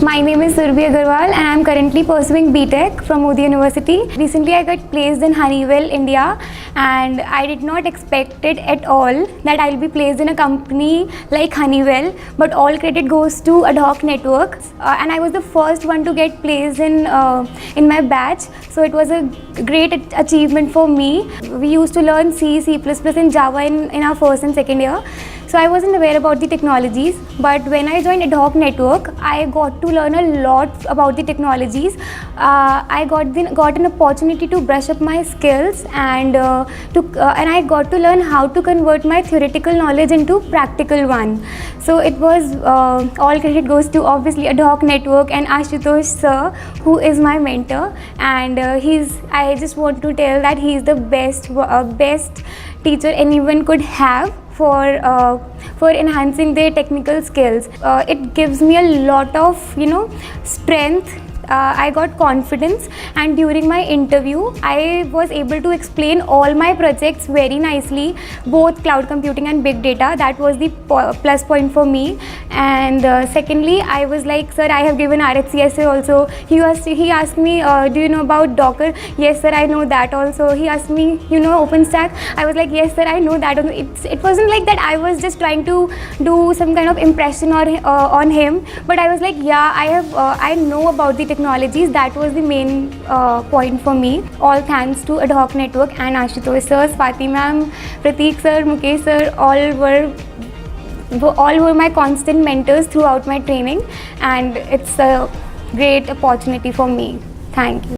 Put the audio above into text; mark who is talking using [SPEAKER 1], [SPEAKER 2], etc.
[SPEAKER 1] My name is Surbhi Agarwal and I am currently pursuing B.Tech from Modi University. Recently I got placed in Honeywell, India, and I did not expect it at all that I'll be placed in a company like Honeywell, but all credit goes to Adhoc Networks, and I was the first one to get placed in my batch, so it was a great achievement for me. We used to learn C, C++ and Java in our first and second year. So I wasn't aware about the technologies, but when I joined Adhoc Network, I got to learn a lot about the technologies. I got an opportunity to brush up my skills, and I got to learn how to convert my theoretical knowledge into practical one. So it was all credit goes to obviously Adhoc Network and Ashutosh sir, who is my mentor, and I just want to tell that he is the best teacher anyone could have for enhancing their technical skills. It gives me a lot of strength. I got confidence, and during my interview I was able to explain all my projects very nicely, both cloud computing and big data. That was the plus point for me. And secondly, I was like, sir, I have given RHCSA also. He asked me, do you know about Docker? Yes sir, I know that also. He asked me, OpenStack? I was like, yes sir, I know that also. It wasn't like that I was just trying to do some kind of impression on him, but I was like, yeah, I know about the technologies. That was the main point for me. All thanks to Adhoc Network and Ashutosh sir, Swati ma'am, Prateek sir, Mukesh sir, all were my constant mentors throughout my training, and it's a great opportunity for me. Thank you.